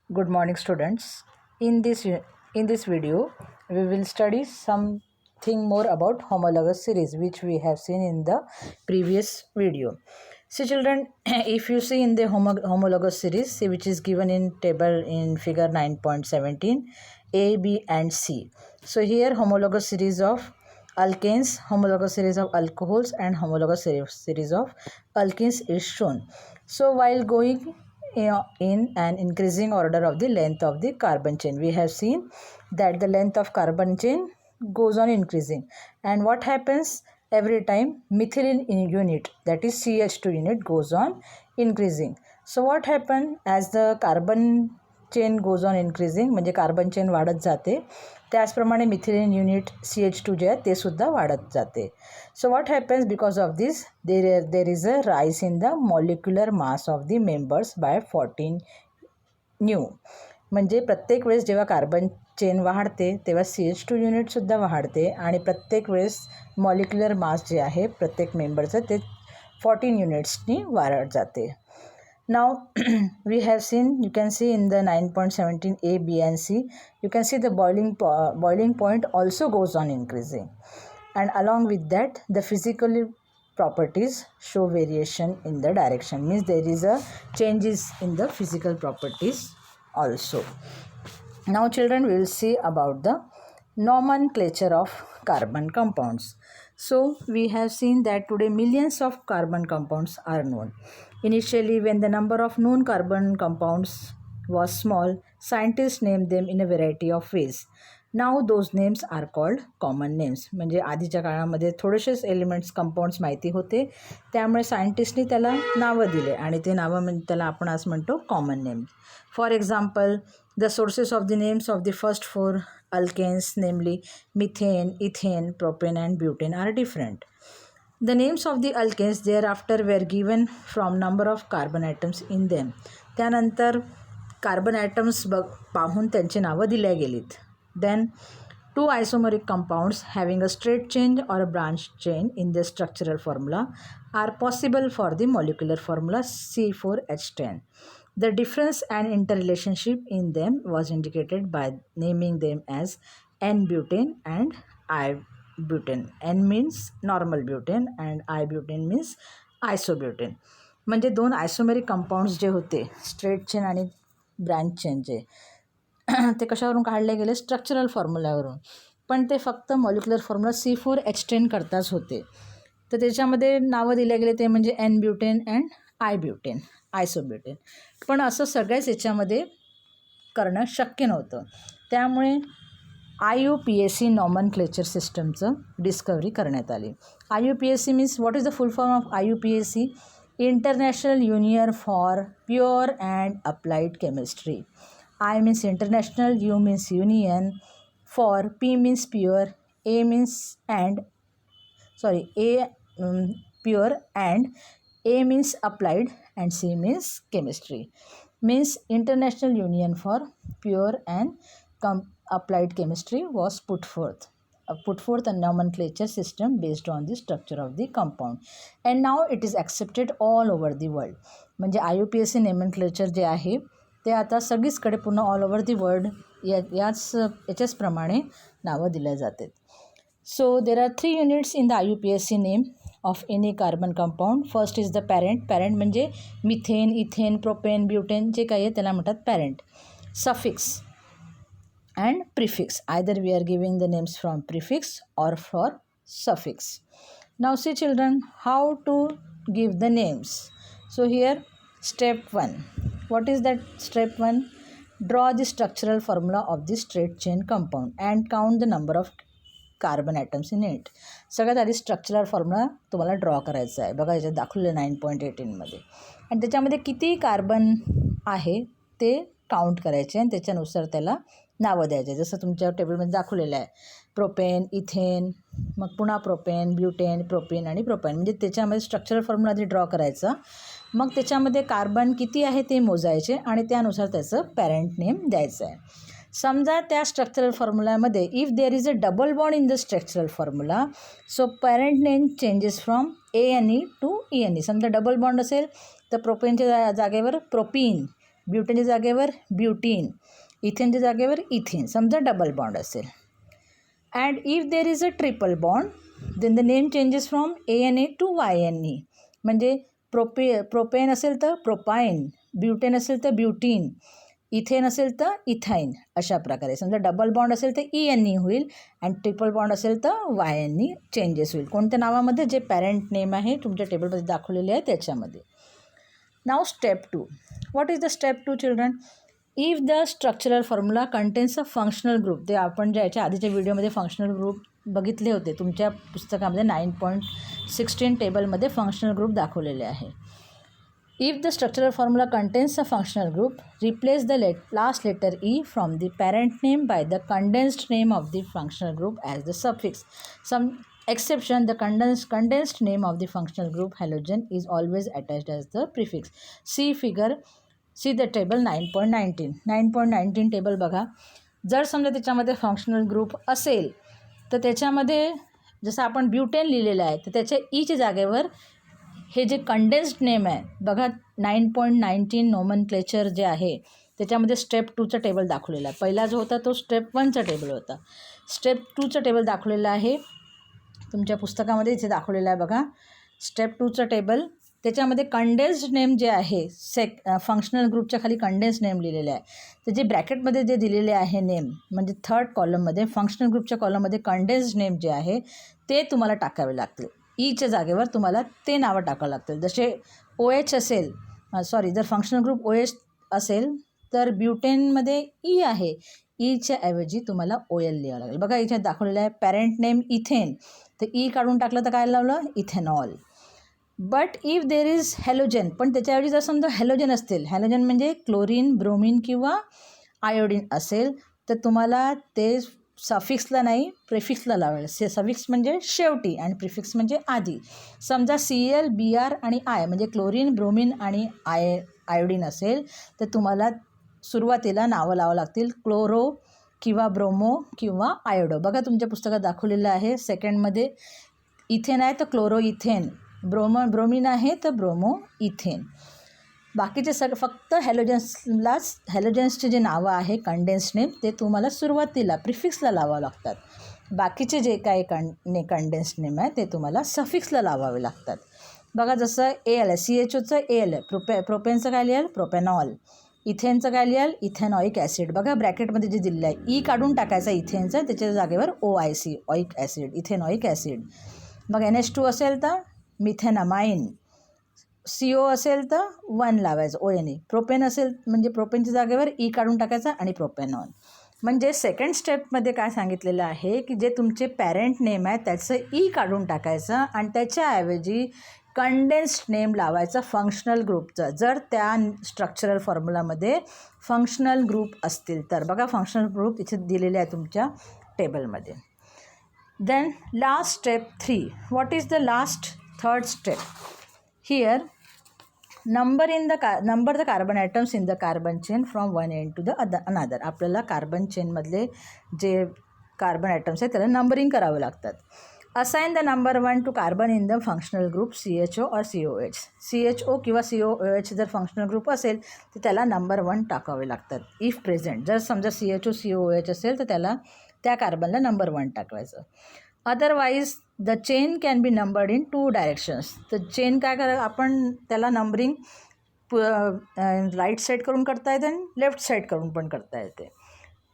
Good morning, students. In this video, we will study something more about homologous series, which we have seen in the previous video. So, children, if you see in the homologous series, which is given in table in figure 9.17, A, B, and C. So, here homologous series of alkanes, homologous series of alcohols, and homologous series of alkenes is shown. So, while going in an increasing order of the length of the carbon chain, we have seen that the length of carbon chain goes on increasing, and what happens every time methylene unit, that is CH2 unit, goes on increasing. So what happens as the carbon chain goes on increasing, म्हणजे carbon chain वाढत जाते, त्याचप्रमाणे methylene unit CH2 जे आहे ते सुद्धा वाढत जाते. So what happens because of this, there is a rise in the molecular mass of the members by 14 new. म्हणजे प्रत्येक वेळेस जेव्हा कार्बन चेन वाढते तेव्हा CH2 युनिटसुद्धा वाढते आणि प्रत्येक वेळेस मॉलिक्युलर मास जे आहे प्रत्येक मेंबरचं ते 14 युनिट्सनी वाढत जाते. Now we have seen, you can see in the 9.17 A, B and C, you can see the boiling point also goes on increasing, and along with that the physical properties show variation in the direction, means there is a changes in the physical properties also. Now children, we will see about the nomenclature of carbon compounds. So we have seen that today millions of carbon compounds are known. Initially, when the number of known carbon compounds was small, scientists named them in a variety of ways. Now those names are called common names. म्हणजे आधीच्या काळामध्ये थोडेसेच elements compounds माहिती होते, त्यामुळे सायंटिस्टनी त्याला नावं दिले आणि ते नावं म्हणजे त्याला आपण आज म्हणतो common name. For example, the sources of the names of the first 4 alkanes, namely methane, ethane, propane and butane, are different. The names of the alkanes thereafter were given from number of carbon atoms in them. त्यानंतर carbon atoms पाहून त्यांची नावं दिल्या गेलीत. Then 2 isomeric compounds having a straight chain or a branch chain in the structural formula are possible for the molecular formula C4H10. The difference and interrelationship in them was indicated by naming them as N-butane and I-butane. N means normal butane and I-butane means isobutane. म्हणजे 2 आयसोमेरिक compounds जे होते, straight chain आणि branch chain, जे ते कशावरून काढले गेले, structural फॉर्म्युल्यावरून, पण ते फक्त मॉलिक्युलर फॉर्म्युला C4H10 करताच होते. तर त्याच्यामध्ये नावं दिले गेले ते म्हणजे N-ब्युटेन अँड I-ब्युटेन, आयसोब्युटेन. पण असं सगळ्याच याच्यामध्ये करणं शक्य नव्हतं, त्यामुळे IUPAC नॉमनक्लेचर सिस्टमचं डिस्कवरी करण्यात आली. IUPAC means, what is the full form of IUPAC? International union for pure and applied chemistry. I means international, U means union, for P means pure, A means pure, and A means applied, and C means chemistry. Means International Union for Pure and Applied Chemistry was put forth a nomenclature system based on the structure of the compound, and now it is accepted all over the world. म्हणजे IUPAC nomenclature जे आहे ते आता सगळीचकडे पूर्ण all over the world याच्याचप्रमाणे नावं दिल्या जातात. So there are 3 units in the IUPAC name of any carbon compound. First is the parent. Parent म्हणजे मिथेन, इथेन, प्रोपेन, ब्युटेन जे काही आहे त्याला म्हणतात parent. Suffix and prefix. Either we are giving the names from prefix or for suffix. नाव see children, how to give the names. So here step 1. What is that step 1? Draw the structural formula of the straight chain compound and count the number of carbon atoms in it. सगळ्यात आधी structural formula तुम्हाला draw करायचा आहे. बघा याच्यात दाखवलेलं 9.18मध्ये, आणि त्याच्यामध्ये किती कार्बन आहे ते काउंट करायचे आणि त्याच्यानुसार त्याला नावं द्यायचे. जसं तुमच्या टेबलमध्ये दाखवलेलं आहे, प्रोपेन, इथेन, मग पुन्हा प्रोपेन, ब्युटेन, प्रोपेन आणि प्रोपेन. म्हणजे त्याच्यामध्ये स्ट्रक्चरल फॉर्म्युला आधी ड्रॉ करायचा, मग त्याच्यामध्ये कार्बन किती आहे ते मोजायचे आणि त्यानुसार त्याचं पॅरेंट नेम द्यायचं आहे. समजा त्या स्ट्रक्चरल फॉर्म्युल्यामध्ये if there is a double bond in the structural formula, so parent name changes from ANE to ENE. समजा डबल बॉन्ड असेल तर प्रोपेनच्या जागेवर प्रोपीन, ब्युटेनच्या जागेवर ब्युटीन, इथेनच्या जागेवर इथेन, समजा डबल बॉन्ड असेल. And if there is a triple bond then the name changes from ANA to YNE. म्हणजे propane असेल तर प्रोपाईन, ब्युटेन असेल तर ब्युटीन, इथेन असेल तर इथाईन, अशा प्रकारे. समजा डबल बॉन्ड असेल तर ENE होईल अँड ट्रिपल बॉन्ड असेल तर YNE चेंजेस होईल. कोणत्या नावामध्ये? जे पॅरेंट नेम आहे तुमच्या टेबलमध्ये दाखवलेले आहे त्याच्यामध्ये. नाव step 2. What is the step 2 children? If the structural formula contains a functional group. ते आपण ज्या याच्या आधीच्या व्हिडिओमध्ये फंक्शनल ग्रुप बघितले होते, तुमच्या पुस्तकामध्ये 9.16 टेबलमध्ये फंक्शनल ग्रुप दाखवलेले आहे. If the structural formula contains a functional group, replace the last letter E from the parent name by the condensed name of the functional group as the suffix. Some exception, the condensed name of the functional group halogen is always attached as the prefix. See the table 9.19. 9.19 table बघा. जर समजा त्याच्यामध्ये functional group असेल तर त्याच्यामध्ये जसं आपण butane लिहिलेलं आहे तर त्याच्या ईच्या जागेवर हे जे कंडेन्स्ड नेम आहे बघा, 9.19 नोमनक्लेचर जे आहे त्याच्यामध्ये स्टेप 2चा टेबल दाखवलेला आहे. पहिला जो होता तो स्टेप 1चा टेबल होता. स्टेप 2चा टेबल दाखवलेला आहे तुमच्या पुस्तकामध्ये, इथे दाखवलेला आहे बघा. स्टेप 2चा टेबल त्याच्यामध्ये कंडेन्स्ड नेम जे आहे फंक्शनल ग्रुपच्या खाली कंडेन्स्ड नेम लिहिलेले आहे. तर जे ब्रॅकेटमध्ये जे दिलेले आहे नेम म्हणजे थर्ड कॉलममध्ये फंक्शनल ग्रुपच्या कॉलममध्ये कंडेन्स्ड नेम जे आहे ते तुम्हाला टाकावे लागतील. ईच्या जागेवर तुम्हाला ते नावं टाकावं लागतील. जसे OH असेल, जर फंक्शनल ग्रुप OH असेल तर ब्युटेनमध्ये ई आहे, ईच्या ऐवजी तुम्हाला OL लिहावं लागेल. बघा इथे दाखवलेलं आहे पॅरेंट नेम इथेन, तर ई काढून टाकलं तर काय लावलं? Ethanol. But if there is halogen, पण त्याच्याऐवजी जर समजा हॅलोजन असतील, हॅलोजन म्हणजे क्लोरीन, ब्रोमीन किंवा आयोडीन असेल तर तुम्हाला ते सफिक्सला नाही प्रिफिक्सला लावायला. सफिक्स म्हणजे शेवटी आणि प्रिफिक्स म्हणजे आधी. समजा CL, BR आणि I म्हणजे क्लोरीन, ब्रोमीन आणि आयोडीन असेल तर तुम्हाला सुरुवातीला नावं लावावं लागतील क्लोरो किंवा ब्रोमो किंवा आयोडो. बघा तुमच्या पुस्तकात दाखवलेलं आहे. सेकंडमध्ये इथेन आहे तर क्लोरो इथेन, ब्रोमीन आहे तर ब्रोमो इथेन. बाकीचे फक्त हॅलोजन्सचे जे नावं आहे कंडेन्स्ड नेम ते तुम्हाला सुरुवातीला प्रिफिक्सला लावावं लागतात. बाकीचे जे काही कंडेन्स्ड नेम आहे ते तुम्हाला सफिक्सला लावावे लागतात. बघा जसं AL आहे, CHOचं AL आहे, प्रोपेनचं काय लिहाल? प्रोपेनॉल. इथेनचं काय लिहाल? Ethanoic acid. बघा ब्रॅकेटमध्ये जे दिलेलं आहे ई काढून टाकायचं इथेनचं, त्याच्या जागेवर OIC ऑइक ॲसिड, इथेनॉइक ॲसिड. मग NH2 असेल तर मिथेनामाइन, CO असेल तर 1 लावायचं ONE. प्रोपेन असेल म्हणजे प्रोपेनच्या जागेवर ई काढून टाकायचा आणि प्रोपेनॉल. म्हणजे सेकंड स्टेपमध्ये काय सांगितलेलं आहे की जे तुमचे पॅरेंट नेम आहे त्याचं ई काढून टाकायचं आणि त्याच्याऐवजी कंडेन्स्ड नेम लावायचा फंक्शनल ग्रुपचा, जर त्या स्ट्रक्चरल फॉर्म्युलामध्ये फंक्शनल ग्रुप असतील तर. बघा फंक्शनल ग्रुप इथे दिलेले आहे तुमच्या टेबलमध्ये. Then last step 3. What is the third step? Here number the carbon atoms in the carbon chain from one end to the another. आपल्याला कार्बन चेनमधले जे कार्बन ॲटम्स आहेत त्याला नंबरिंग करावं लागतात. Assign the number 1 to carbon in the functional group CHO और COH. CHO किंवा COH जर फंक्शनल ग्रुप असेल तर त्याला नंबर 1 टाकावे लागतात इफ प्रेझेंट. जर समजा CHO COH असेल तर त्याला त्या कार्बनला नंबर 1 टाकवायचं. Otherwise the chain can be numbered in 2 directions. तर चेन काय करा आपण त्याला नंबरिंग राईट साईड करून करता येते आणि लेफ्ट साईड करून पण करता येते.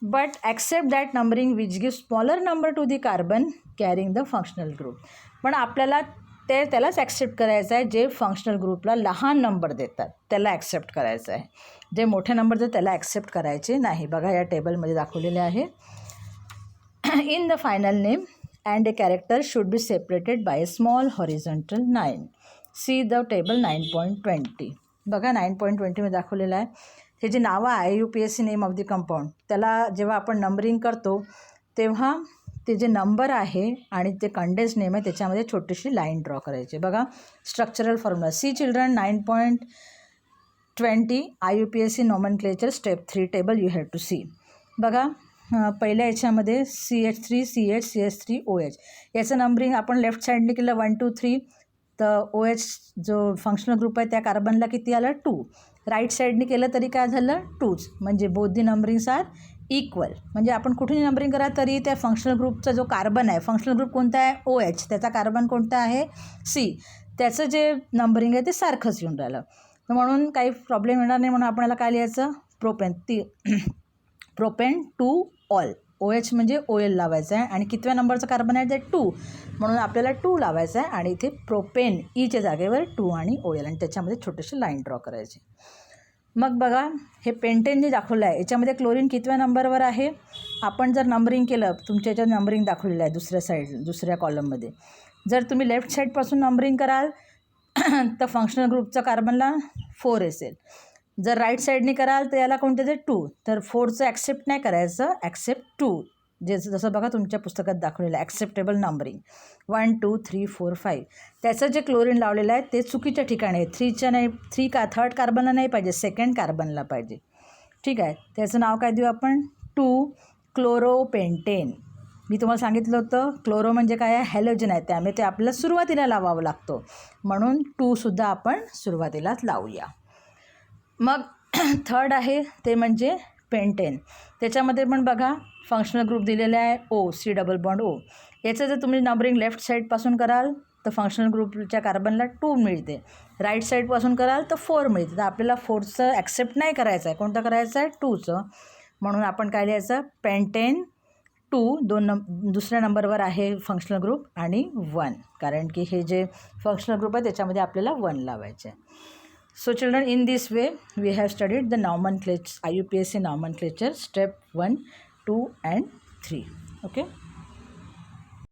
But accept that numbering which give smaller number to the carbon carrying the functional group. पण आपल्याला त्यालाच ॲक्सेप्ट करायचं आहे जे फंक्शनल ग्रुपला लहान नंबर देतात त्याला ॲक्सेप्ट करायचं आहे. जे मोठे नंबर देतात त्याला ॲक्सेप्ट करायचे नाही. बघा या टेबलमध्ये दाखवलेले आहे. In the final name and a character should be separated by a small horizontal line. See the table 9.20. बघा 9.20 मध्ये दाखवलेलं आहे. हे जे नावं आहे UPSC name of the compound त्याला जेव्हा आपण नंबरिंग करतो तेव्हा ते जे नंबर आहे आणि ते कंडेन्स नेम आहे त्याच्यामध्ये छोटीशी लाईन ड्रॉ करायची. बघा structural formula. See children 9.20 IUPSC nomenclature step 3 table you have to see. बघा पहिल्या याच्यामध्ये CH3 CH CH3 OH याचं नंबरिंग आपण लेफ्ट साईडने केलं 1 2 3. तर OH जो फंक्शनल ग्रुप आहे त्या कार्बनला किती आलं 2 राईट साईडने केलं तरी काय झालं 2च, म्हणजे both the numberings R equal. म्हणजे आपण कुठूनही नंबरिंग करा तरी त्या फंक्शनल ग्रुपचा जो कार्बन आहे, फंक्शनल ग्रुप कोणता आहे OH, त्याचा कार्बन कोणता आहे C, त्याचं जे नंबरिंग आहे ते सारखंच येऊन राहिलं. तर म्हणून काही प्रॉब्लेम येणार नाही. म्हणून आपल्याला काय लिहायचं प्रोपेन टू ऑल. OH म्हणजे OL लावायचं आहे आणि कितव्या नंबरचं कार्बन आहे ते 2, म्हणून आपल्याला 2 लावायचं आहे आणि इथे प्रोपेन ईच्या जागेवर 2 आणि OL आणि त्याच्यामध्ये छोटेसे लाईन ड्रॉ करायचे. मग बघा हे पेंटेन जे दाखवलं आहे याच्यामध्ये क्लोरीन कितव्या नंबरवर आहे. आपण जर नंबरिंग केलं, तुमच्या याच्यात नंबरिंग दाखवलेलं आहे दुसऱ्या कॉलममध्ये. जर तुम्ही लेफ्ट साईडपासून नंबरिंग कराल तर फंक्शनल ग्रुपचा कार्बनला 4 असेल. जर राईट साईडने कराल तर याला कोणते ते 2, तर 4चं ॲक्सेप्ट नाही करायचं, ॲक्सेप्ट 2, जसं बघा तुमच्या पुस्तकात दाखवलेलं आहे ॲक्सेप्टेबल नंबरिंग 1 2 3 4 5. त्याचं जे क्लोरीन लावलेलं आहे ते चुकीच्या ठिकाणी आहे. 3च्या नाही, 3 का 3rd कार्बनला नाही पाहिजे, 2nd कार्बनला पाहिजे. ठीक आहे, त्याचं नाव काय देऊ आपण 2 क्लोरोपेंटेन. मी तुम्हाला सांगितलं होतं क्लोरो म्हणजे काय आहे, हॅलोजन आहे, त्यामुळे ते आपल्याला सुरुवातीला लावावं लागतो, म्हणून 2सुद्धा आपण सुरुवातीलाच लावूया. मग 3rd आहे ते म्हणजे पेंटेन. त्याच्यामध्ये पण बघा फंक्शनल ग्रुप दिलेले आहे C डबल बॉन्ड O. याचं जर तुम्ही नंबरिंग लेफ्ट साईडपासून कराल तर फंक्शनल ग्रुपच्या कार्बनला 2 मिळते, राईट साईडपासून कराल तर 4 मिळते. तर आपल्याला 4चं ॲक्सेप्ट नाही करायचं आहे, कोणतं करायचं आहे 2चं, म्हणून आपण काय लिहायचं पेंटेन 2 दुसऱ्या नंबरवर आहे फंक्शनल ग्रुप आणि 1, कारण की हे जे फंक्शनल ग्रुप आहे त्याच्यामध्ये आपल्याला 1 लावायचे आहे. So children, in this way we have studied the nomenclature, IUPAC nomenclature step 1, 2 and 3. Okay.